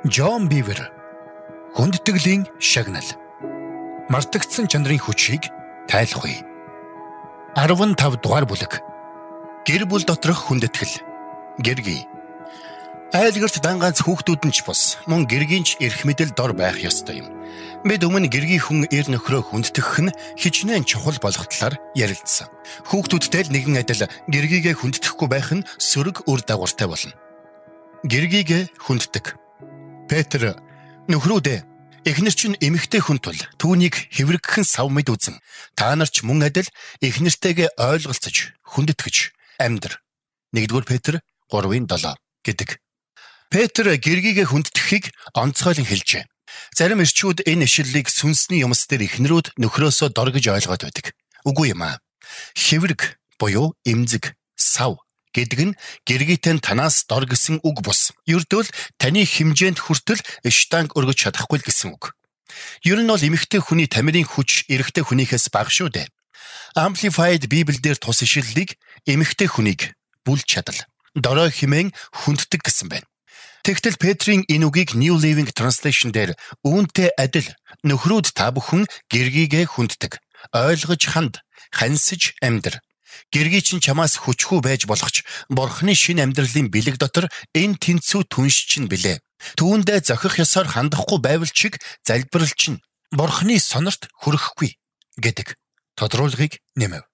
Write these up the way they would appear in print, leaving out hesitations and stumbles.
Джон Бивер хүндэтгэлийн шагнал мартагдсан чанарын хүчийг тайлхуй. 15 дугаар бүлэг. Гэр бүл доторх хүндэтгэл. Гэргий. Айлгэрт дангаанц хүүхдүүд нь ч бус мөн гэргийн ч эрх мэдэл дор байх ёстой юм. Бид өмнө гэргийн хүн эр нөхрөө хүндтгэх нь хичнээн чухал болох талаар ярилцсан. Хүүхдүүдтэй л нэгэн адил гэргийгээ хүндтгэхгүй байх нь сөрөг үр дагавартай болно. Гэргийгээ хүнддэг. Петр нөхрүүдээ эхнэр чинь эмэгтэй хүн тул түүнийг хэврэгхэн сав мэд үзэн та нар ч мөн адил эхнэртэйгээ ойлголцож хүндэтгэж амьдр. 1-р Петр 3:7 гэдэг. Петр гэргийгээ хүнддэхийг онцгойлон хэлжээ. Зарим эрчүүд энэ ишлэлийг сүнсний юмс дээр эхнэрүүд нөхрөөсөө дор гэж ойлгоод байдаг. Үгүй юм аа. Хэврэг буюу эмзэг, сав гэдэг нь гэргийтэй танаас дор гэсэн үг бус. Ердөө л таны хэмжээнд хүртэл штанг өргөж чадахгүй л гэсэн үг. Ер нь бол эмэгтэй хүний тамирын хүч эрэгтэй хүнийхээс бага шүү дээ. Amplified Библиэлд тус ишлэлийг эмэгтэй хүнийг бүл чадал, дорой хэмээн хүнддэг гэсэн байна. Тэгтэл Петрийн энэ үгийг New Living Translation дээр үүнтэй адил нөхрүүд та бүхэн гэргийгээ хүнддэг, ойлгож ханд, хансиж амьдр. Гэргий чинь чамаас хүчгүй байж болох ч Бурхны шинэ амьдралын бэлэг дотор энэ тэнцүү түнш чинь билээ. Түүндээ зохих ёсоор хандахгүй байвал чиг залбирал чинь Бурхны сонорт хүрэхгүй гэдэг тодруулгыг нэмэв.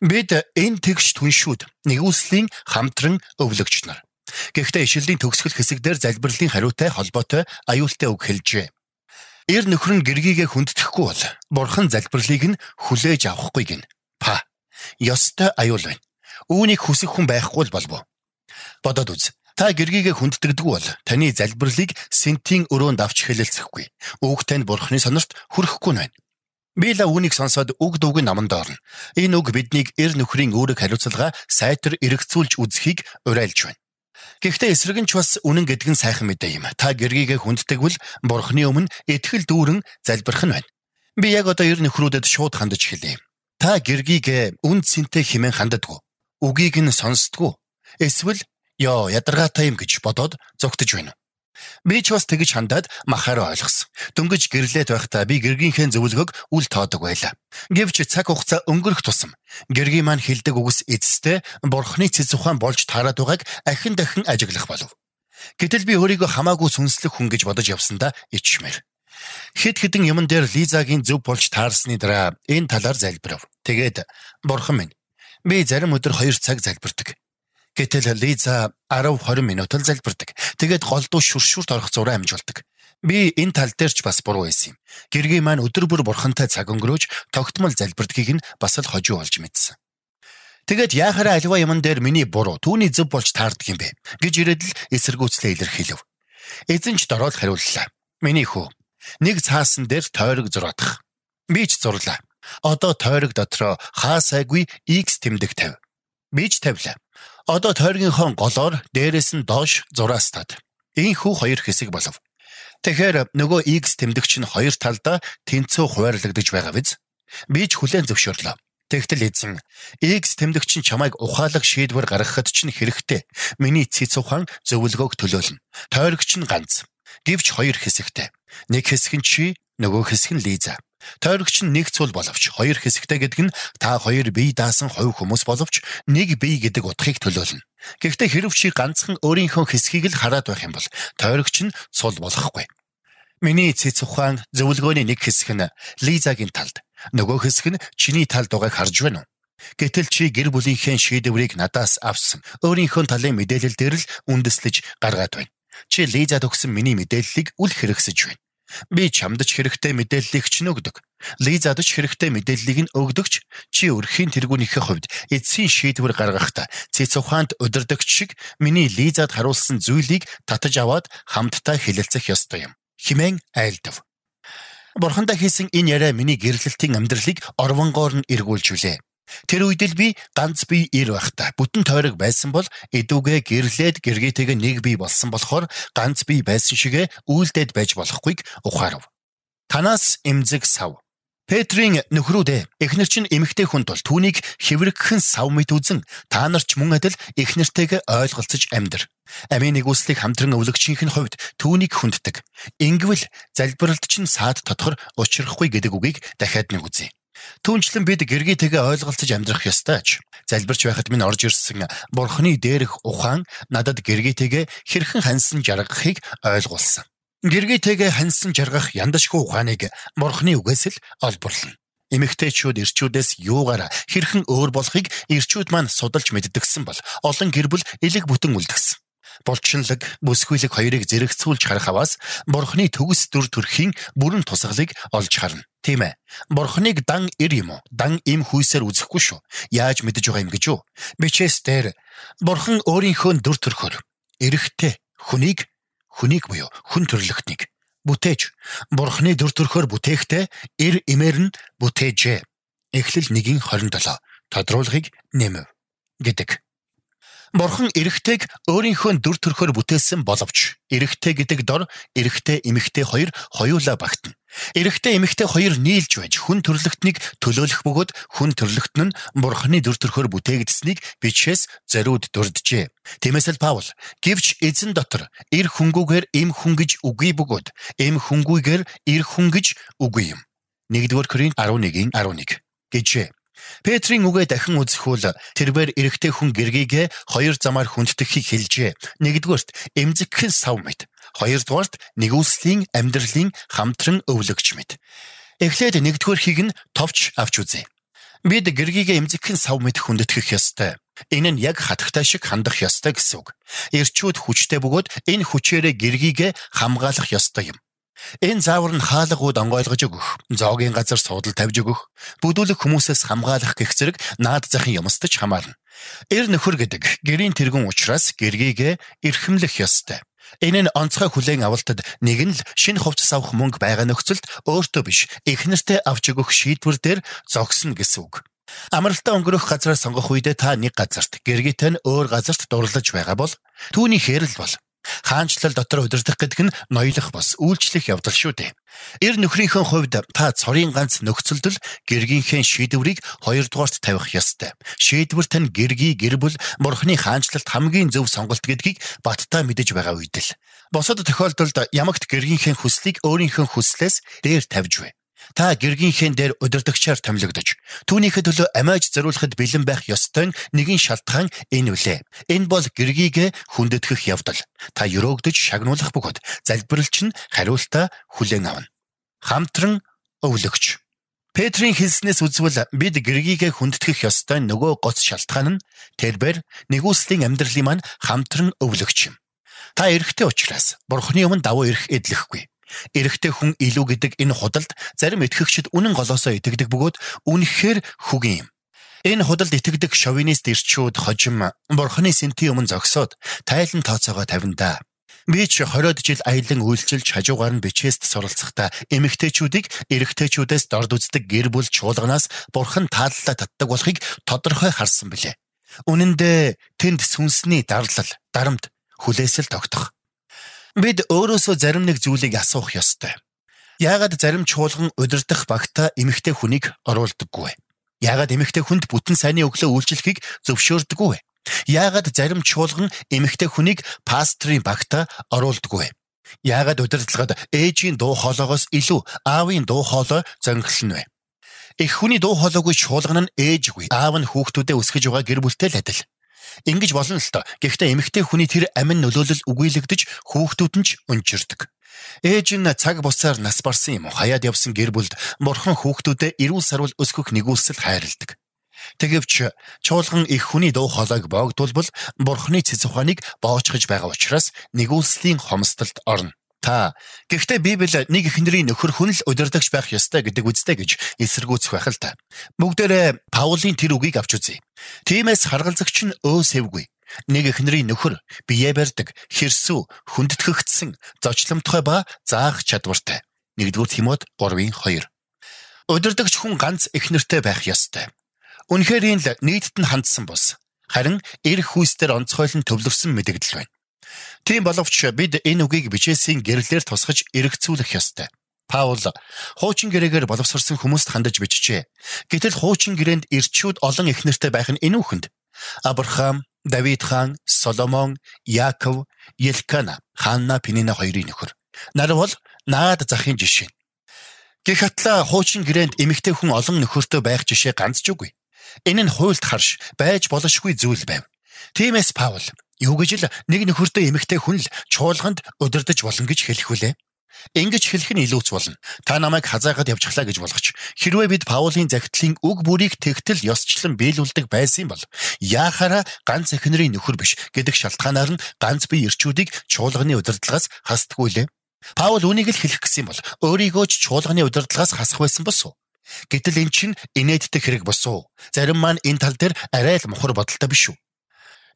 Бид энэ тэгш түншүүд нэгүслийн хамтран өвлөгч нар. Гэхдээ ишлэлийн төгсгөл хэсэг дээр залбирлын хариутай холбоотой аюултай үг хэлжээ. Эр нөхөр нь гэргийгээ хүнддэхгүй бол Бурхан залбирлыг нь хүлээж авахгүй гин. Ёстой аюул байна. Үүнийг хүсэх хүн байхгүй л болов. Бодоод үз. Та гэргийгээ хүнддэгдэг бол таны залбирлыг сентийн өрөөнд авч хэлэлцэхгүй. Үгтэй нь Бурхны сонорт хүрэхгүй нь байна. Би л үүнийг сонсоод үг дууг наманд орно. Энэ үг биднийг эр нөхрийн үүрэг хариуцлага сайтар эргэцүүлж үзхийг уриалж байна. Гэхдээ эсрэг нь ч бас үнэн гэдэг нь сайхан мэдээ юм. Та гэргийгээ хүнддэгвэл Бурхны өмнө итгэл дүүрэн залбирх нь байна. Би яг одоо эр нөхрүүдэд шууд хандаж хэлье. Та гэргийгээ үн цэнтэй хэмээн ханддаггүй. Үгийг нь сонсдоггүй. Эсвэл ядаргаатай юм гэж бодоод зогтож байна. Би ч бас тэгж хандаад махаараа ойлгосон. Дөнгөж гэрлээд байхдаа би гэргийнхээ зөвлөгөөг үл тоодог байлаа. Гэвч цаг хугацаа өнгөрөх тусам гэргийн маань хэлдэг үгс эцэстээ Бурхны цэц ухаан болж таарад байгааг ахин дахин ажиглах болов. Гэтэл би өөрийгөө хамаагүй сүнслэг хүн гэж бодож явсандаа ичмээр. Хэд хэдэн юмн дээр Лизагийн зөв болж таарсны дараа энэ талаар залбирав. Тэгээд Бурхан минь, би зарим өдөр 2 цаг залбирдаг. Гэтэл Лиза 10-20 минут л залбирдаг. Тэгээд голдуу шүршүрт орох зураа амжуулдаг. Би энэ тал дээр ч бас буруу байсан юм. Гэргийн маань өдөр бүр Бурхантай цаг өнгөрөөж тогтмол залбирдгийг нь бас л хожуу олж мэдсэн. Тэгээд яахаараа аливаа юмн дээр миний буруу, түүний зөв болж таардаг юм бэ гэж ирээд л эсэргүүцлээ илэрхийлв. Эзэн ч дороод хариуллаа. Миний хүү, нэг цаасан дээр тойрог зураадах. Би ч зурлаа. Одоо тойрог дотроо хаа сайгүй X тэмдэг тавь. Би ч тавилаа. Одоо тойрогийнхоо голоор дээрээс нь доош зураастаад. Ийхүү 2 хэсэг болов. Тэгэхээр нөгөө X тэмдэг чинь 2 талдаа тэнцүү хуваарлагдаж байгаа биз? Би ч хүлээн зөвшөөрлөө. Тэгтэл эзэн X тэмдэг чинь чамайг ухаалаг шийдвэр гаргахад чинь хэрэгтэй. Миний цэц ухаан зөвлөгөөг төлөөлнө. Тойрог чинь ганц. Гэвч 2 хэсэгтэй. Нэг хэсэг нь чи, нөгөө хэсэг нь Лиза. Тойрог чинь нэг цул боловч 2 хэсэгтэй гэдэг нь та 2 бие даасан хувь хүмүүс боловч нэг бие гэдэг утгыг төлөөлнө. Гэхдээ хэрв чи ганцхан өөрийнхөө хэсгийг л хараад байх юм бол тойрог чинь цул болохгүй. Миний цэц ухаан зөвлөгөөний нэг хэсэг нь Лизагийн талд, нөгөө хэсэг нь чиний талд байгааг харж байна уу? Гэтэл чи гэр бүлийнхээ шийдвэрийг надаас авсан. Өөрийнхөө талын мэдээлэл дээр л үндэслэж гаргаад байна. Чи Лизад өгсөн миний мэдээллийг үл хэрэгсэж байна. Би чамд ч хэрэгтэй мэдээллийг ч нөгдөг. Лизад ч хэрэгтэй мэдээллийг нь өгдөгч чи өрхийн тэргүүнийхээ хувьд эцсийн шийдвэр гаргахдаа цэц ухаанд удирдагч шиг миний Лизад харуулсан зүйлийг татаж аваад хамтдаа хэлэлцэх ёстой юм. Химэн айлдав. Бурхандаа хийсэн энэ яриа миний гэрлэлтийн амьдралыг орвонгоор нь эргүүлжүүлээ. Тэр үед л би ганц бие ир байхдаа бүтэн тойрог байсан бол эдүгээ гэрлээд гэргийтэйгээ нэг бие болсон болохоор ганц бие байсан шигэ үйлдээд байж болохгүйг ухаарав. Танаас эмзэг сав. Петрийн нөхрүүдээ эхнэр чинь эмэгтэй хүн тул түүнийг хэврэгхэн сав мэт үзэн та нар ч мөн адил эхнэртэйгээ ойлголцож амьдр. Амийн нэгүслийг хамтран өвлөгчийнх нь хувьд түүнийг хүнддэг. Ингэвэл залбиралд чинь саад тодхор учрахгүй гэдэг үгийг дахиад нэг үзье. Түүнчлэн бид гэргийтэйгээ ойлголцож амьдрах ёстой ч. Залбирч байхад минь орж ирсэн Бурхны дээрх ухаан надад гэргийтэйгээ хэрхэн хансан жаргахыг ойлгуулсан. Гэргийтэйгээ хансан жаргах яндашгүй ухааныг Бурхны үгээс л олборлно. Эмэгтэйчүүд эрчүүдээс юугаар хэрхэн өөр болохыг эрчүүд маань судалж мэддэгсэн бол олон гэр бүл элэг бүтэн үлдгэсэн. Булчинлаг, бүсгүйлэг хоёрыг зэрэгцүүлж харах аваас Бурхны төгс дүр төрхийн бүрэн тусгалыг олж харна. Тийм ээ. Бурхныг дан ир юм уу? Дан им хүйсээр үзэхгүй шүү. Яаж мэдэж байгаа юм гэж юу? Бичээс дээр Бурхан өөрийнхөө дүр төрхөөр эрэгтэй хүнийг буюу хүн төрлөختнийг бүтээж Бурхны дүр төрхөөр бүтээхдээ ир имээр нь бүтээжээ. Эхлэл 1:27 тодруулгыг нэмэв гэдэг. Бурхан эрэгтэйг өөрийнхөө дүр төрхөөр бүтээсэн боловч эрэгтэй гэдэг дор эрэгтэй эмэгтэй хоёр хоёулаа багтана. Эрэгтэй эмэгтэй хоёр нийлж байж хүн төрлөختнийг төлөөлөх бөгөөд хүн төрлөختн нь Бурханы дүр төрхөөр бүтээгдсэнийг бичээс зориуд дурджээ. Тиймээс л Паул гэвч эзэн дотор эр хүнгүүгээр эм хүн гэж үгүй бөгөөд эм хүнгүйгээр эр хүн гэж үгүй юм. 1-р Коринт 11:11 гэжээ. Петрийн үгээ дахин үзэхүүл тэрбээр эрэгтэй хүн гэргийгээ хоёр замаар хүнддэхийг хэлжээ. 1-дүгээрт эмзэгхэн сав мэт, 2-дүгээрт нэгүслийн амьдралын хамтран өвлөгч мэт. Эхлээд 1-дүгээрхийг нь товч авч үзье. Бид гэргийгээ эмзэгхэн сав мэт хүндэтгэх ёстой. Энэ нь яг хатагтай шиг хандах ёстой гэсэн үг. Эрчүүд хүчтэй бөгөөд энэ хүчээрээ гэргийгээ хамгаалах ёстой юм. Энэ заавар нь хаалгууд онгойлгож өгөх, зоогийн газар суудал тавьж өгөх, бүдүүлэг хүмүүсээс хамгаалах гэх зэрэг наад захын юмстаж хамаарна. Эр нөхөр гэдэг гэрийн тэргүүн учраас гэргийгээ эрхэмлэх ёстой. Энэ нь онцгой хүлээн авалтад нэг нь л шинэ хувцас авах мөнгө байгаа нөхцөлд өөртөө биш эхнэртээ авч өгөх шийдвэр дээр зогсно гэсэн үг. Амралтаа өнгөрөх газраа сонгох үедээ та нэг газарт, гэргийтэй нь өөр газарт дурлаж байгаа бол түүний хэрэл бол хаанчлал дотор удирдах гэдэг нь ноёлох бас үйлчлэх явдал шүү дээ. Эр нөхрийнхөө хувьд та цорын ганц нөхцөлдөл гэргийнхээ шийдвэрийг хоёрдугаарт тавих ёстой. Шийдвэр тань гэр бүл Бурхны хаанчлалд хамгийн зөв сонголт гэдгийг баттай мэдэж байгаа үед л. Босод тохиолдолд ямагт гэргийнхээ хүслийг өөрийнхөө хүслээс дээр тавьж бай. Та гэргийнхээ дээр удирдагчаар томилогдож, түүнийхээ төлөө амиаж зориулахад бэлэн байх ёстой нэгэн шалтгаан энэ үлээ. Энэ бол гэргийгээ хүндэтгэх явдал. Та өрөөгдөж шагнуулах бөгөөд залбиралч нь хариултаа хүлээн авна. Хамтран өвлөгч. Петрийн хэлснээс үзвэл бид гэргийгээ хүндэтгэх ёстой нөгөө гоц шалтгаан нь тэрбээр нэгүслийн амьдралын маань хамтран өвлөгч юм. Та эрэгтэй учраас Бурхны өмнө давуу эрх эдлэхгүй. Эрэгтэй хүн илүү гэдэг энэ худалд зарим итгэгчид үнэн голоосоо итгэдэг бөгөөд үнэхээр хүгэн юм. Энэ худалд итгэдэг шовинист эрчүүд хожим Бурхны сэнтийн өмнө зогсоод тайлан тооцоогоо тавина. Би ч 20 жил аялан үйлчилж хажуугаар нь бичээст суралцахдаа эмэгтэйчүүдийг эрэгтэйчүүдээс дорд үздэг гэр бүл чуулганаас Бурхан тааллаа татдаг болохыг тодорхой харсан билээ. Үнэн дээр тэнд сүнсний дарлал, дарамт, хүлээсэл тогтох. Бид өөрөөсөө зарим нэг зүйлийг асуух ёстой. Яагаад зарим чуулган удирдах багтаа эмэгтэй хүнийг оруулдаггүй вэ? Яагаад эмэгтэй хүнд бүтэн сайнны өглөө үйлчлэхийг зөвшөөрдөггүй вэ? Яагаад зарим чуулган эмэгтэй хүнийг пастрийн багтаа оруулдаггүй вэ? Яагаад удирдлагад ээжийн дуу хоолойгоос илүү аавын дуу хоолой зөнгөлнө вэ? Эх хүний дуу хоолойгүй чуулган нь ээжгүй, аав нь хүүхдүүдэд өсгөж байгаа гэр бүлтэй л адил. Ингэж болно л доо. Гэхдээ эмэгтэй хүний тэр амин нөлөөлөл үгүйлэгдэж хүүхдүүд нь ч унжирдаг. Ээж нь цаг бусаар нас барсан юм уу? Хаяад явсан гэр бүлд Бурхан хүүхдүүдэд эрүүл сарвал өсгөх нэгүсэл хайрладаг. Тэгэвч чуулган их хүний дуу хоолойг боогдуулбал Бурханы цэц ухааныг боочгож байгаа учраас нэгүслийн хомсдолд орно. Гэхдээ Библи нэг эхнэрийн нөхөр хүн л удирдагч байх ёстой гэдэг үстэй гэж эсэргүүцэх байх л та. Бүгдээрээ Паулийн тэр үгийг авч үзье. Тиймээс харгалзагч нь өөсэвгүй. Нэг эхнэрийн нөхөр бие барьдаг, хэрсүү, хүндэтгэгдсэн, зочломтгой ба заах чадвартай. 1-р Тимот 3:2. Удирдагч хүн ганц эхнэртэй байх ёстой. Үнэхээр энэ л нийтэд нь хандсан бус. Харин эр хүйстээр онцгойлон төвлөрсөн мэдэгдэл байна. Тийм боловч бид энэ үгийг бичээсийн гэрлэлээр тусгаж эргэцүүлэх ёстой. Паул хуучин гэрээгээр боловсрсон хүмүүст хандаж бичжээ. Гэтэл хуучин гэрээнд ирчүүд олон их нэртэй байх нь энэ үхэнд. Авраам, Давид хаан, Соломон, Яаков, Елкана, Ханна, Пенина хоёрын нөхөр. Нар бол наад захын жишээ. Гэхэтла хуучин гэрээнд эмэгтэй хүн олон нөхөртэй байх жишээ ганц ч үгүй. Энэ нь хуульд харш байж боломжгүй зүйл байв. Тиймээс Паул юу гэж л нэг нөхөртэй эмэгтэй хүн л чуулганд удирдах болно гэж хэлэх үлээ. Ингэж хэлэх нь илүүц болно. Та намайг хазаагаад явчихлаа гэж болгоч. Хэрвээ бид Паулийн загтлын үг бүрийг тэгтэл ёсчлон биелүүлдэг байсан бол яахаараа ганц эхнэрийн нөхөр биш гэдэг шалтгаанаар нь ганц бие ирчүүдийг чуулганы удирдлагаас хасдаггүй лээ. Паул үүнийг л хэлэх гэсэн бол өөрийгөө ч чуулганы удирдлагаас хасах байсан босуу. Гэтэл эн чинь инээдтэй хэрэг босуу. Зарим маань энэ тал дээр арай л мухар бодолтой биш үү?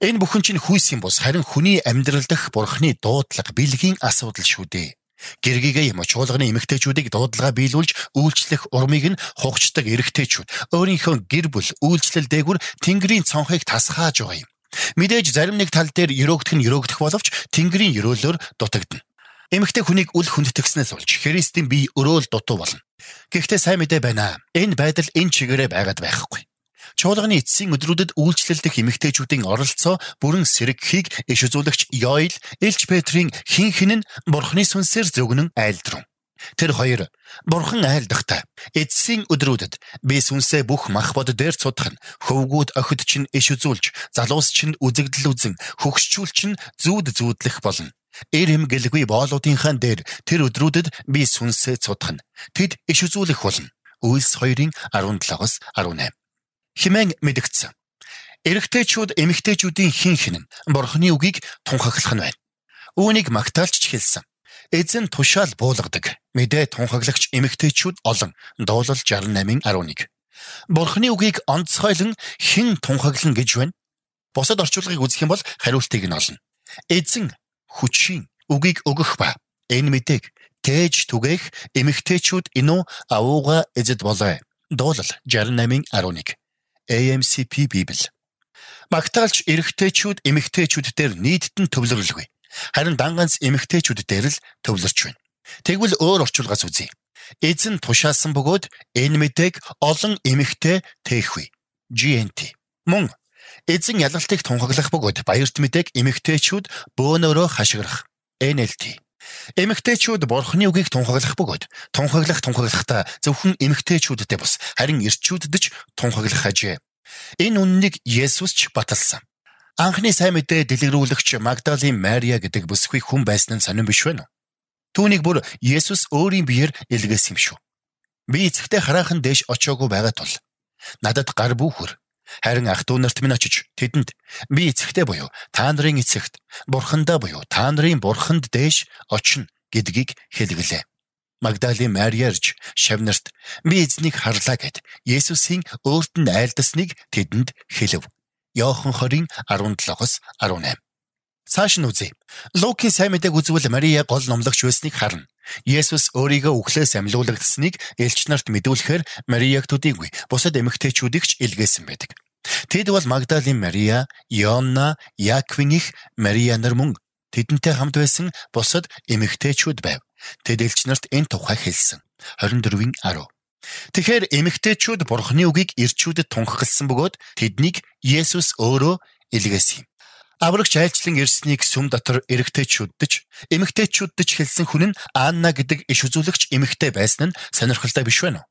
Энэ бүхэн чинь хүйс юм бос харин хүний амьдрал дах бурхны дуудлага бэлгийн асуудал шүү дээ. Гэргийгээ юм чуулганы эмэгтэйчүүдийг дуудлага биелүүлж үйлчлэх урмыг нь хугачдаг эрэгтэйчүүд өөрийнхөө гэр бүл үйлчлэл дээгүр Тэнгэрийн цонхыг тасгааж байгаа юм. Мэдээж зарим нэг тал дээр өрөөгдөх нь өрөөгдөх боловч Тэнгэрийн өрөөлөөр дутагдана. Эмэгтэй хүнийг үл хүндэтгснээс болж Христийн бие өрөөл дутуу болно. Гэхдээ сайн мэдээ байна. Энэ байдал энэ чигээрээ байгаад байхгүй. Чуулганы эцсийн өдрүүдэд үйлчлэлдэх эмэгтэйчүүдийн оролцоо бүрэн сэрэгхийг иш үзүүлэгч Йоэл, Илч Петрийн хин нь Бурхны сүнсээр зөгнөн айлдрав. Тэр хоёр Бурхан айлдахдаа эцсийн өдрүүдэд би сүнсээ бүх мах бод дээр цудах нь хөвгүүд охид чинь иш үзүүлж, залуус чинь үзэгдэл үзэн, хөгшчүүл чинь зүүдлэх болно. Эр хэмгэлгүй боолуудынхаа дээр тэр өдрүүдэд би сүнсээ цудах нь тэд иш үзүүлэх болно. Үйлс 2:17-18 хэмээн мэдгдсэн. Эрэгтэйчүүд эмэгтэйчүүдийн хин нь Бурхны үгийг тунхаглах нь байна. Үүнийг Магтаалч хэлсэн. Эзэн тушаал буулгадаг. Мэдээ тунхаглагч эмэгтэйчүүд олон. Дуулал 68:11. Бурхны үгийг онцгойлон хэн тунхаглана гэж байна? Бусад орчуулгыг үзэх юм бол хариултыг нь олно. Эзэн хүчийн үгийг өгөх ба энэ мэдээг тээж түгээх эмэгтэйчүүд инүү авууга эзэд болоо. Дуулал 68:11. AMCP Библи. Магтаалч эрэгтэйчүүд эмэгтэйчүүд дээр нийтдэн төвлөрлөгүй. Харин данганц эмэгтэйчүүд дээр л төвлөрч байна. Тэгвэл өөр орчуулгаас үзье. Эзэн тушаасан бөгөөд энэ мэдээг олон эмэгтэй тээхгүй. GNT. Мөн эзэн ялалтыг тунхаглах бөгөөд баярт мэдээг эмэгтэйчүүд бөөнөрөө хашгирах. NLT. Эмэгтэйчүүд Бурхны үгийг тунхаглах бөгөөд тунхаглахдаа зөвхөн эмэгтэйчүүдтэй бус харин эрчүүдэд ч тунхаглах ажээ. Энэ үннийг Есүс ч баталсан. Анхны сайн мэдээ дэлгэрүүлэгч Магдалийн Мария гэдэг бүсгүй хүн байсан нь сонирн биш байна уу? Түүнийг бүр Есүс өөрийн биеэр илгээсэн юм шүү. Би эцэгтэй хараахан дээш очоогүй байгаа тул надад гар бүхөр. Харин ах トゥ нарт минь очиж тэдэнд би эцэгтэй буюу та нарын эцэгт Бурхандаа буюу та нарын Бурханд дээш очино гэдгийг хэлгэлээ. Магдалийн Мариарч шавнарт би эзнийг харлаа гэд Есүсийн өөрт нь айлдасныг тэдэнд хэлв. Иохан 20:17-18. Цааш нь үзье. Лукийн сайн мэдээг үзвэл Мария гол номлогч байсныг харна. Есүс өөрийгөө үхлээс амьлуулагдсныг элч нарт мэдүүлэхээр Марияг төдийгүй бусад эмэгтэйчүүдийг ч илгээсэн байдаг. Тэд бол Магдалийн Мария, Йоанна, Яаковын их Мария нар мөн тэдэнтэй хамт байсан бусад эмэгтэйчүүд байв. Тэд элч нарт энэ тухай хэлсэн. 24:10. Тэгэхээр эмэгтэйчүүд Бурхны үгийг ирчүүдэд тунхагласан бөгөөд тэднийг Есүс өөрөө илгээсэн юм. Аврагч айлчлан ирснийг сүм дотор эрэгтэйчүүддэж, эмэгтэйчүүддэж хэлсэн хүн нь Анна гэдэг иш үзүүлэгч эмэгтэй байсан нь сонирхолтой биш байна уу?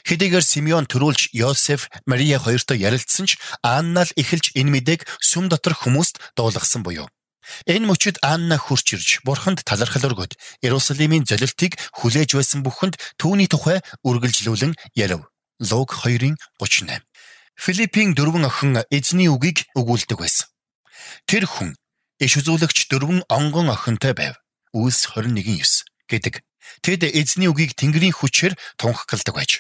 Хэдийгээр Симеон төрүүлж Йосеф, Мария хоёртой ярилцсан ч Анна л эхэлж энэ мэдээг сүм дотор хүмүүст дуулгасан буюу. Энэ мөчид Анна хурч ирж Бурханд талархал өргөд Иерусалимийн золилтыг хүлээж байсан бүхэнд түүний тухай үргэлжлүүлэн ярив. Луг 2:38. Филиппийн 4 охин эзний үгийг өгүүлдэг байсан. Тэр хүн иш үзүүлэгч 4 онгон охинтой байв. Үйлс 21:9 гэдэг. Тэд эзний үгийг Тэнгэрийн хүчээр тунхагладаг байж.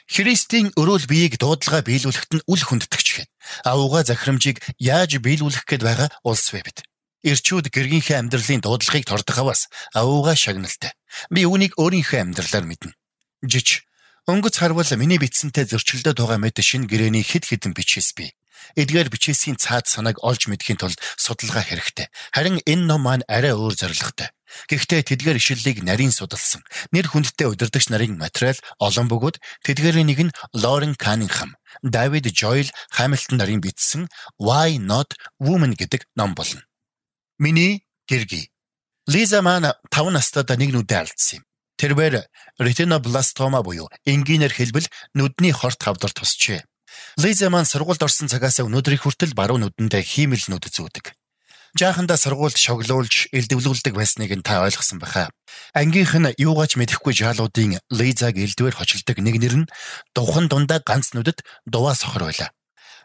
Христийн өрөөл биеийг дуудлага биелүүлэхэд нь үл хүндэтгч хэд. Авууга захирамжийг яаж биелүүлэх гээд байгаа улс вэ бид. Ирчүүд гэргийнхээ амьдралын дуудлагыг тордохоос авууга шагналтай. Би үүнийг өөрийнхөө амьдралаар мэднэ. Жиж өнгөц харвал миний бичсэнтэй зөрчилдөд байгаа мэт шинэ гэрээний хэд хэдэн бичээс би. эдгээр бичээсийн цаад санааг олж мэдхийн тулд судалгаа хэрэгтэй. Харин энэ ном маань арай өөр зорилготой. Гэхдээ тэдгээр ишлэлийг нарийн судалсан нэр хүндтэй удирдагч нарын материал олон бөгөөд тэдгээрийн нэг нь Лорен Каннингем, Давид Жойл Хамилтон нарын бичсэн Why Not Woman гэдэг ном болно. Миний гэргий. Лиза маань 5 настайдаа нэг нүдээ алдсан юм. Тэрээр ретинобластома буюу энгийнээр хэлбэл нүдний хорт хавдар тусчээ. Лиза маань сургуульд орсон цагаас өнөөдрийн хүртэл баруун нүдэндээ хиймэл нүд зүүдэг. Жаахандаа сургуульд шоглуулж, элдвлүүлдэг байсныг нь та ойлгосон байхаа. Ангийнх нь юугаач мэдэхгүй жаалуудын Лизаг элдвээр хочилдог нэг нэр нь духан дундаа ганц нүдэд дуваа сохор байлаа.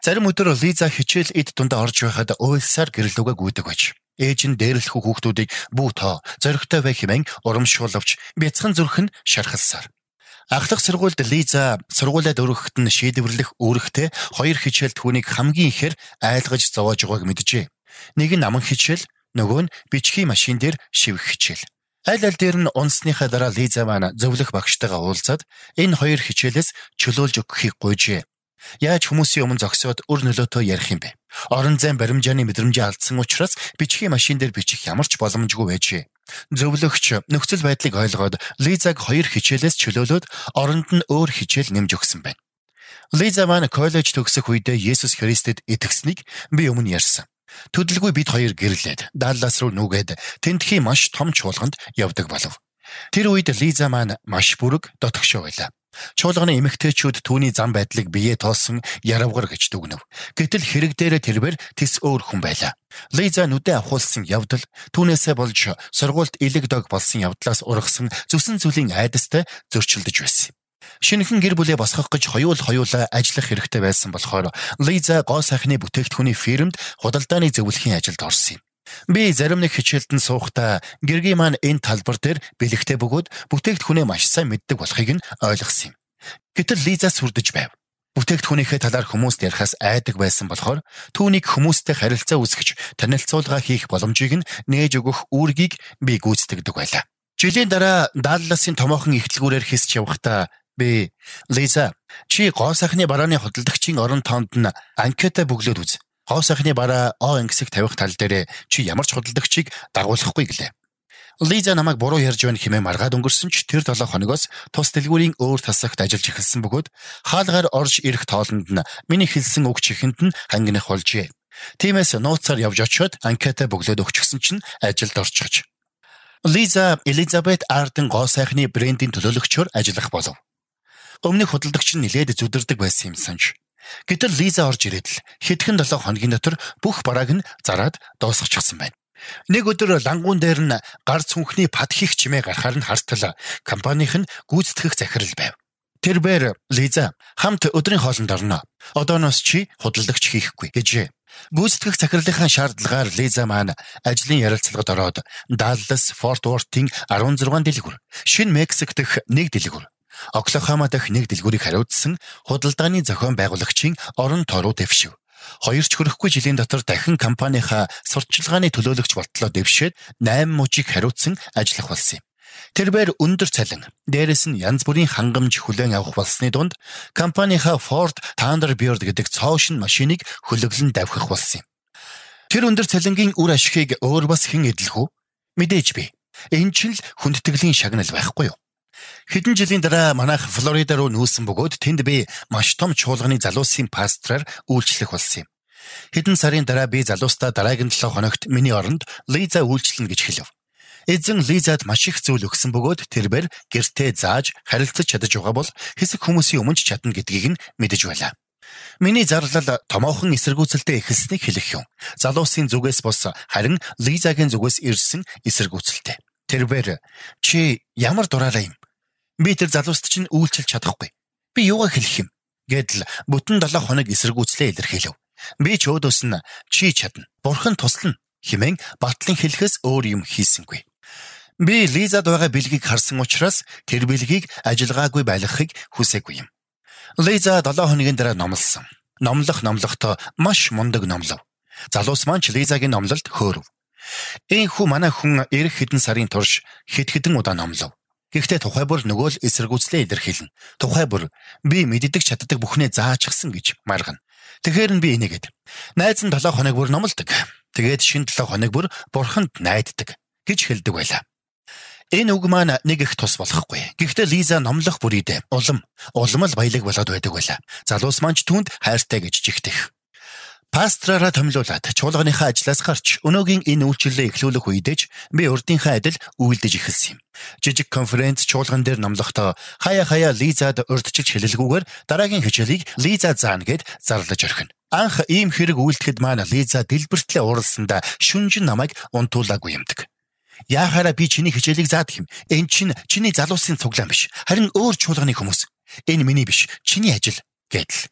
Зарим өдөр Лиза хичээл эд дундаа орж байхад уйлсаар гэрэлүүгээ гүйдэг байж. Ээж нь дээрлэхүү хүүхдүүдийг бүү тоо зоригтой байх хэмээн урамшуулвч бяцхан зүрх нь шархалсаар. Ахлах сургуульд Лиза сургуулиад өргөхөд нь шийдвэрлэх үүрэгтэй 2 хичээл түүнийг хамгийн ихээр айлгаж зовоож байгааг мэджээ. Нэг нь аман хичээл, нөгөө нь бичгийн машин дээр шивэх хичээл. Аль дээр нь унсныхаа дараа Лиза маань зөвлөх багштайгаа уулзаад энэ 2 хичээлээс чөлөөлж өгөхийг гуйжээ. Яаж хүмүүсийн өмнө зогсоод өр нөлөөтэй ярих юм бэ? Орон зайн баримжааны мэдрэмжээ алдсан учраас бичгийн машин дээр бичих ямар ч боломжгүй байжээ. Зөвлөгч нөхцөл байдлыг ойлгоод Лизаг 2 хичээлээс чөлөөлөөд оронд нь өөр хичээл нэмж өгсөн байна. Лиза маань коллеж төгсөх үедээ Есүс Христэд итгэснийг би өмнө ярьсан. Төдөлгүй бид 2 гэрлээд Даллас руу нүгээд тентхийн маш том чуулганд явдаг болов. Тэр үед Лиза маань маш бүрэг дотгошоо байлаа. Чуулганы эмэгтэйчүүд түүний зам байдлыг бие тоосон яравгар гэж дүгнэв. Гэтэл хэрэг дээрээ тэрбэр тис өөр хүн байлаа. Лиза нүдэ авахулсан явдал түүнээсээ болж сургуульд элэг дог болсон явдлаас ургасан зүсэн зүйлийн айдастай зөрчилдөж байсан. Шинэхэн гэр бүлээ босгох гэж хоёулаа ажиллах хэрэгтэй байсан болохоор Лиза гоо сайхны бүтээгдэхүүний фирмд худалдааны зөвлөхийн ажилд орсон юм. Би зарим нэг хичээлд нь суухдаа гэргийн маань энэ талбар дээр бэлэгтэй бөгөөд бүтээгдэхүүнээ маш сайн мэддэг болохыг нь ойлгосон юм. Гэтэл Лиза сүрдэж байв. Бүтээгдэхүүнийхээ талаар хүмүүст ярихаас айдаг байсан болохоор түүнийг хүмүүстэй харилцаа үүсгэж танилцуулга хийх боломжийг нь нээж өгөх үүргийг би гүйцэтгэдэг байлаа. Жилийн дараа Далласын томоохон ихтлгүүрээр хисч явахдаа би Лиза чи гоо сайхны барааны худалдагчийн орон тоонд нь анкета бөглөөд үз. Гоо сайхны бараа О ангисыг тавих тал дээр чи ямар ч худалдагчийг дагуулахгүй гэлээ. Лиза намайг буруу ярьж байна хэмээн маргаад өнгөрсөн ч тэр 7 хоногоос тус дэлгүүрийн өөр тасагт ажиллаж эхэлсэн бөгөөд хаалгаар орж ирэх тоолонд нь миний хэлсэн үг чихэнд нь хангинах болжээ. Тиймээс нууцаар явж очиод анкета бөглөөд өгчихсөн чинь ажилд орчихж. Лиза Элизабет Арден гоо сайхны брендийн төлөөлөгчөөр ажиллах болов. Өмнөх худалдагч нь нэлээд зүдэрдэг байсан юм санаж. Гэтэл Лиза орж ирээд л хэдхэн 7 хоногийн дотор бүх барааг нь зараад дуусгачихсан байна. Нэг өдөр лангуун дээр нь гар цүнхний пад хийх чимээ гарахаар нь хартал компанийнх нь гүйцэтгэх захирал байв. Тэрээр Лиза хамт өдрийн хоолнд орно. Одооноос чи худалдагч хийхгүй гэжээ. Гүйцэтгэх захирлынхаа шаардлагаар Лиза маань ажлын ярилцлагад ороод Даллас, Форт Уортийн 16 дэлгүүр, Шинэ Мексик дэх 1 дэлгүүр, Оклахома дэх 1 дэлгүүрийг хариуцсан худалдааны зохион байгуулагчийн орон тоо руу дэвшив. 2 ч хүрэхгүй жилийн дотор дахин компанийнхаа сурталчилгааны төлөөлөгч болтлоо дэвшээд 8 мужийг хариуцсан ажиллах болсон юм. Тэрээр өндөр цалин, дээрэс нь янз бүрийн хангамж хүлээн авах болсны дунд компанийнхаа Ford Thunderbird гэдэг цоошин машиныг хөлөглөн давхих болсон юм. Тэр өндөр цалингийн үр ашигыг өөр бас хэн эдлэх үү? Мэдээж би. Энэ ч л хүндэтгэлийн шагнал байхгүй юу? Хэдэн жилийн дараа манайх Флорида руу нүүсэн бөгөөд тэнд би маш том чуулганы залуусын пастораар үйлчлэх болсон юм. Хэдэн сарын дараа би залуустаа дараагийн 7 хоногт миний оронд Лиза үйлчлэнэ гэж хэлв. Эзэн Лизад маш их зүйл өгсөн бөгөөд тэрээр гэртээ зааж харилцаж чадаж байгаа бол хэсэг хүмүүсийн өмнө ч чадна гэдгийг нь мэдэж байлаа. Миний зарлал томоохон эсэргүүцэлтэй эхэлснийг хэлэх юм. Залуусын зүгээс бос харин Лизагийн зүгээс ирсэн эсэргүүцэлтэй. Тэрээр чи ямар дураалаа юм? Би тэр залууст чинь үйлчилж чадахгүй. Би юугаа хэлэх юм? Гэдэл бүтэн 7 хоног эсэргүүцлээ илэрхийлв. Би ч өөдөөс нь чи чадна. Бурхан туслана хэмээн батлан хэлэхээс өөр юм хийсэнгүй. Би Лизад байгаа бэлгийг харсан учраас тэр бэлгийг ажиллагаагүй байлгахыг хүсээгүй юм. Лиза 7 хоногийн дараа номлосон. Номлохдоо маш мундаг номлов. Залуус маань ч Лизагийн номлолд хөөрөв. Энэхүү манай хүн эх хэдэн сарын турш хэдэн удаа номлов. Гэхдээ тухай бүр нөгөө л эсэргүүцлээ илэрхийлнэ. Тухай бүр би мэддэг чаддаг бүхнээ заачгсан гэж маргана. Тэгэхээр нь би инегээд найз нь 7 хоног бүр номлодог. Тэгээд шинэ 7 хоног бүр бурханд найддаг гэж хэлдэг байлаа. Энэ үг маань нэг их тус болохгүй. Гэхдээ Лиза номлох бүрийдээ улам л баялаг болоод байдаг байлаа. Залуус маань ч түүнд хайртай гэж жигтэх. Пастраараа томилуулаад чуулганыхаа ажлаас гарч өнөөгийн энэ үйлчлэлээ эхлүүлэх үедээ би урдынхаа адил үйлдэж эхэлсэн юм. Жижиг конференц чуулган дээр номлохдоо хаяа Лизад урдчилж хэлэлгүйгээр дараагийн хичээлийг Лиза заана гэд зарлаж орхино. Анх ийм хэрэг үйлдэхэд маань Лиза дэлбэртлээ уралсандаа шүнжин намайг унтуулаагүй юмдаг. Яахаараа би чиний хичээлийг заадаг юм. Энэ чинь чиний залуусын цуглаан биш. Харин өөр чуулганы хүмүүс. Энэ миний биш. Чиний ажил гэдэл.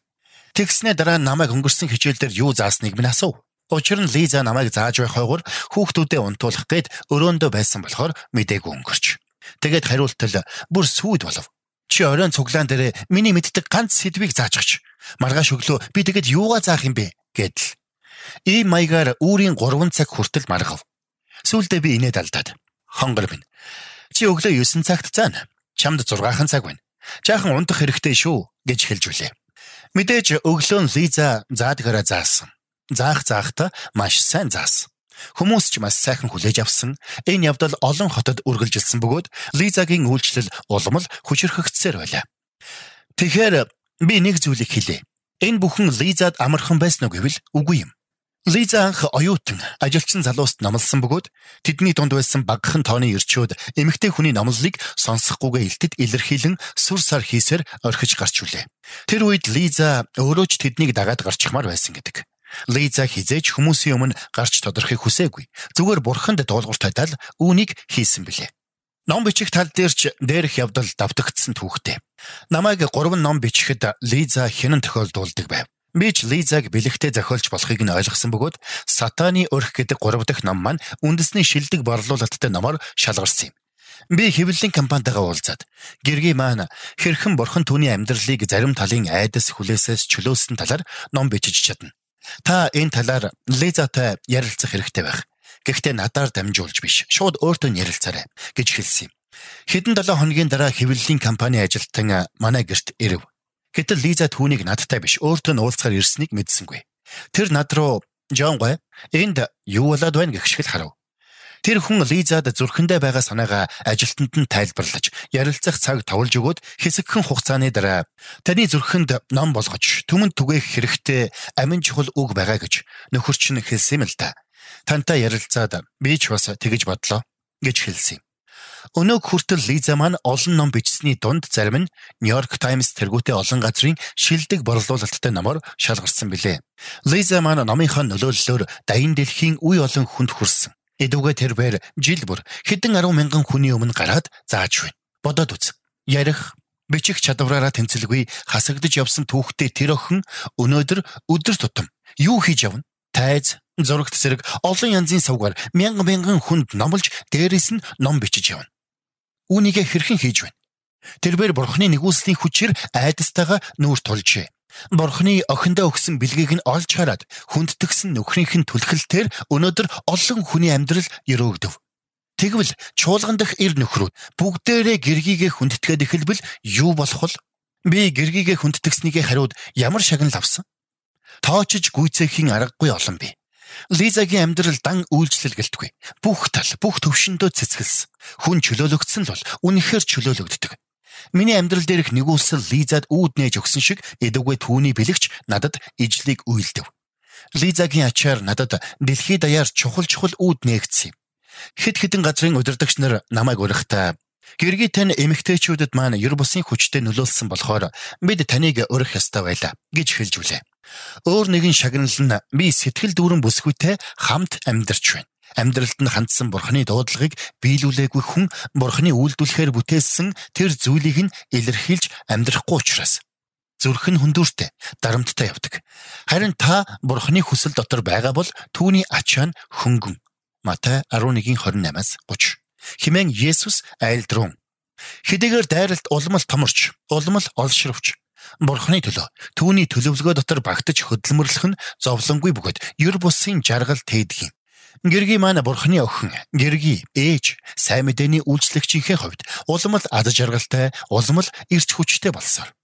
Тэгснэ дараа намайг өнгөрсөн хичээл дээр юу заасныг минь асуув. Учир нь Лиза намайг зааж байх хойгоор хүүхдүүдэд унтуулах гээд өрөөндөө байсан болохоор мдээгүй өнгөрч. Тэгээд хариултал бүр сүйд болов. Чи оройн цуглаан дээр миний мэддэг ганц сэдвийг заачихч. Маргааш өглөө би тэгэд юугаа заах юм бэ гэдэл. Ийм маягаар үүрийн 3 цаг хүртэл маргав. Сүүлдээ би инээд алдаад. Хонгор минь. Чи өглөө 9 цагт заана. Чамд 6 цаг байна. Жаахан унтах хэрэгтэй шүү гэж хэлж үлээ. Мэдээж өглөө нь Лиза заадгаараа заасан. Заахтаа маш сайн заасан. Хүмүүс ч маш сайхан хүлээж авсан. Энэ явдал олон хотод үргэлжилсэн бөгөөд Лизагийн үйлчлэл улам л хүчрхэгдсээр байлаа. Тэгэхээр би нэг зүйлийг хэлье. Энэ бүхэн Лизад амархан байсан уу гэвэл үгүй юм. Лиза анх оюутан ажилчин залууст номлосон бөгөөд тэдний дунд байсан багахан тооны ирчүүд эмэгтэй хүний номлолыг сонсохгүйгээ илтэд илэрхийлэн сүр сар хийсээр орхиж гарч үлээ. Тэр үед Лиза өөрөө ч тэднийг дагаад гарчихмаар байсан гэдэг. Лиза хизээж хүмүүсийн өмнө гарч тодорхыг хүсээгүй. Зүгээр бурханд дуулуурт тайтал үүнийг хийсэн билээ. Ном бичих тал дээрч дээрх явдал давтагдсан түүхтэй. Намайг 3 ном бичихэд Лиза хянан тохиолдуулдаг байв. Би ч Лизаг бэлэгтэй зохиолч болохыг нь ойлгосон бөгөөд Сатаны өрх гэдэг 3 дахь ном маань үндэсний шилдэг борлуулалттай номоор шалгарсан юм. Би хэвлэлийн компанитайгаа уулзаад гэргийн маань хэрхэн бурхан түүний амьдралыг зарим талын айдас хүлээсээс чөлөөлсөн талаар ном бичиж чадна. Та энэ талаар Лизатай ярилцах хэрэгтэй байх. Гэхдээ надаар дамжуулж биш, шууд өөртөө ярилцаарай гэж хэлсэн юм. Хэдэн 7 хоногийн дараа хэвлэлийн компани ажилтан манай гэрт ирэв. Гэтэл Лиза түүнийг надтай биш өөртөө нь уулзахаар ирснийг мэдсэнгүй. Тэр над руу "Жон гой, энд юу болоод байна" гэх шиг л харав. Тэр хүн Лизад зүрхэндээ байгаа санаагаа ажилтнанд нь тайлбарлаж, ярилцах цаг товолж өгөөд хэсэгхэн хугацааны дараа "Таны зүрхэнд ном болгож, түмэнд түгээх хэрэгтэй амин чухал үг байгаа" гэж нөхөрч нь хэлсэн юм л да. Тантай ярилцаад би ч бас тэгэж бодлоо гэж хэлсэн юм. Өнөөг хүртэл Лиза маань олон ном бичсэний дунд зарим нь Нью-Йорк Таймс тэргүүтээ олон газрын шилдэг борлуулалттай номоор шалгарсан билээ. Лиза маань номынхаа нөлөөллөөр дайин дэлхийн үе олон хүнд хүрсэн. Эдүгээ тэр бээр жил бүр хэдэн 10 мянган хүний өмнө гараад зааж байна. Бодоод үз. Ярих, бичих чадвараараа тэнцэлгүй хасагдж явсан түүхтэй тэр охин өнөөдөр өдөр тутам юу хийж явна? Тайз, зурагт зэрэг олон янзын сувгаар мянган хүнд номлож дээрээс нь ном бичиж явна. Үүнийгээ хэрхэн хийж байна? Тэрбээр бурхны нэгүслийн хүчээр айдастайгаа нүүр тулжээ. Бурхны охиндоо өгсөн бэлгийг нь олж хараад хүндтгсэн нөхрийнх нь түлхэлтээр өнөөдөр олон хүний амьдрал өрөөгдөв. Тэгвэл чуулган дах эр нөхрүүд бүгдээрээ гэргийгээ хүндэтгээд эхэлбэл юу болох вэ? Би гэргийгээ хүндтгснийгээ хариуд ямар шагнал авсан? Тоочж гүйцээхийн аргагүй олон бий. Лизагийн амьдрал дан үйлчлэл гэлтгүй. Бүх тал, бүх төвшөндөө цэцгэлсэн. Хүн чөлөөлөгдсөн л бол үнэхээр чөлөөлөгддөг. Миний амьдрал дээрх нэгүсэл Лизад үүд нээж өгсөн шиг эдүгээ түүний бэлэгч надад ижлийг үйлдэв. Лизагийн ачаар надад дэлхийд даяар чухал үүд нээгдсэн юм. Хэдэн газрын удирдагч нар намайг урихтаа "Гэргий тань эмэгтэйчүүдэд маань ер бусын хүчтэй нөлөөлсөн болохоор бид таныг урих ёстой байлаа" гэж хэлж үлээ. Өөр нэгэн шагнал нь би сэтгэл дүүрэн бүсгүйтэй хамт амьдарч байна. Амьдралд нь хандсан бурхны дуудлагыг биелүүлээгүй хүн бурхны үйлдүүлэхээр бүтээсэн тэр зүйлийг нь илэрхийлж амьдрахгүй учраас зүрх нь хүндүртэй, дарамттай явдаг. Харин та бурхны хүсэл дотор байгаа бол түүний ачаа нь хөнгөн. Матай 11:28-30 хэмээн Есүс айлдрун. Хэдийгээр дайралт улмал томорч, улмал олширвч бурхны төлөө түүний төлөвлөгөө дотор багтаж хөдөлмөрлөх нь зовлонгүй бөгөөд ер бусын жаргал тээдэг юм. Гэргий маань Бурхны охин, гэргий, ээж, сайн мэдээний үйлчлэгчийнхээ хувьд улам л аз жаргалтай, улам л эрч хүчтэй болсоор.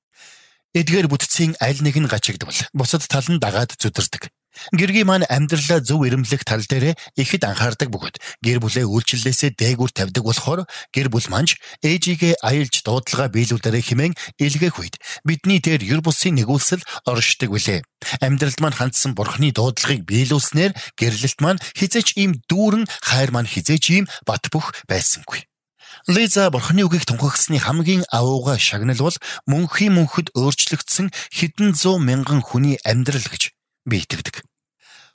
Эдгээр бүтцийн аль нэг нь гачигдвал бусад тал нь дагаад зүдэрдэг. Гэргий маань амьдралаа зөв ирэмблэх тал дээр ихэд анхаардаг бөгөөд гэр бүлээ үйлчлэлээсээ дээгүүр тавьдаг болохоор гэр бүл маань ээжигээ аялж дуудлага биелүүлээрэ хэмээн илгээх үед бидний дээр юр бусын нэгүүлсэл оршдог билээ. Амьдралд маань хандсан Бурхны дуудлагыг биелүүлснээр гэрлэлт маань хизээч ийм дүүрэн, хайр маань хизээч ийм бат бөх байсангүй. Лиза Бурхны үгийг тунхагсны хамгийн авуугай шагнал бол мөнхөд өөрчлөгдсөн хэдэн зуун мянган хүний амьдрал гэж би итгэдэг.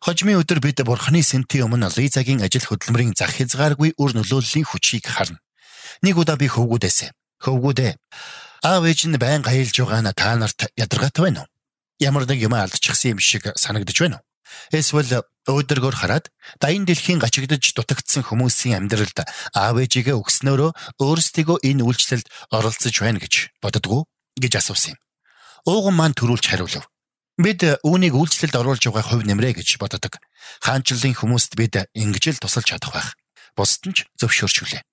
Хожмын өдөр бид Бурхны сэнтийн өмнө Лизагийн ажил хөдөлмөрийн зах хязгааргүй үр нөлөөллийн хүчийг харна. Нэг удаа би хөвгүүдээсээ "Хөвгүүдээ, аав ээж нь байн гаялж байгаа нь та нарт ядаргаатай байна уу? Ямар нэг юм алдчихсан юм шиг санагдаж байна уу? Эсвэл өөдрөгөр хараад дайны дэлхийн гачигдж дутагдсан хүмүүсийн амьдралд аав ээжигээ өгснөөрөө өөрсдийгөө энэ үйлчлэлд оролцож байна гэж боддгоо?" гэж асуусан юм. Ууган маань төрүүлж хариулв. Бид үүнийг үйлчлэлд оруулж байгаа хувь нэмрээ гэж боддог. Хаанчлалын хүмүүст бид ингэж л тусалж чадах байх. Бусд нь ч зөвшөөрчүүлээ.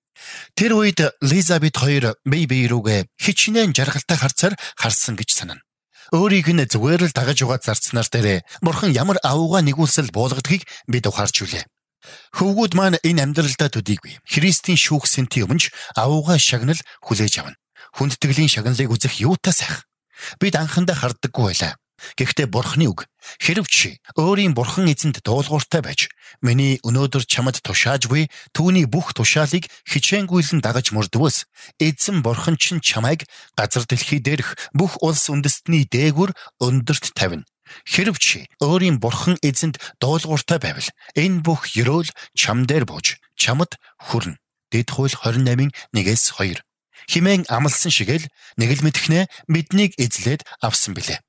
Тэр үед Лиза бид хоёр бие биерүүгээ хичнээн жаргалтай харсан гэж санана. Өөрийг нь зүгээр л дагаж угаад зарцнаар дээрээ Бурхан ямар авууга нэгүүлсэл буулгадгийг бид ухаарч үлээ. Хөвгүүд маань энэ амьдралдаа төдийгүй Христийн шүүх сэнтийн өмнө авууга шагнал хүлээж авна. Хүндэтгэлийн шагналыг үзэх юутай сайх. Бид анхандаа харддаггүй байлаа. Гэхдээ Бурхны үг "Хэрэв чи өөрийн Бурхан эзэнд дуулууртай байж миний өнөөдөр чамд тушааж буй түүний бүх тушаалыг хичээнгүйлэн дагаж мөрдвөөс эзэн Бурхан чинь чамайг газар дэлхий дээрх бүх улс үндэстний дээгүр өндөрт тавина. Хэрэв чи өөрийн Бурхан эзэнд дуулууртай байвал энэ бүх ёроол чам дээр бууж чамд хүрнэ." Дэд хууль 28:1-2 химэн амласан шигээл нэг л мэдхнэ биднийг эзлээд авсан билээ.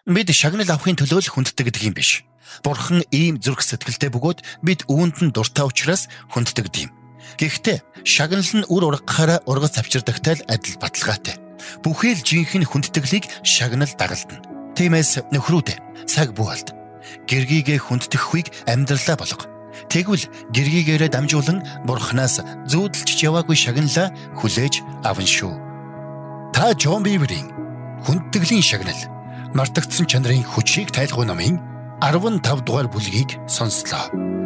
Бид шагнал авахын төлөө л хүнддэгдэг юм биш. Бурхан ийм зүрх сэтгэлтэй бөгөөд бид үүнд нь дуртай учраас хүнддэгдэв юм. Гэхдээ шагнал нь үр ургахаараа ургац авчирдагтай л адил баталгаатай. Бүхий л жинхэнэ хүнддэглийг шагнал дагалдана. Тиймээс нөхрүүдээ цаг буалд гэргийгээ хүнддэхүйг амьдралаа болго. Тэгвэл гэргийгээрээ дамжуулан Бурханаас зүүдэлж яваагүй шагналаа хүлээж авна шүү. Та Джон Биврийн хүндтгэлийн шагнал мартагдсан чанарын хүчийг тайлбар номын 15 дугаар бүлгийг сонслоо.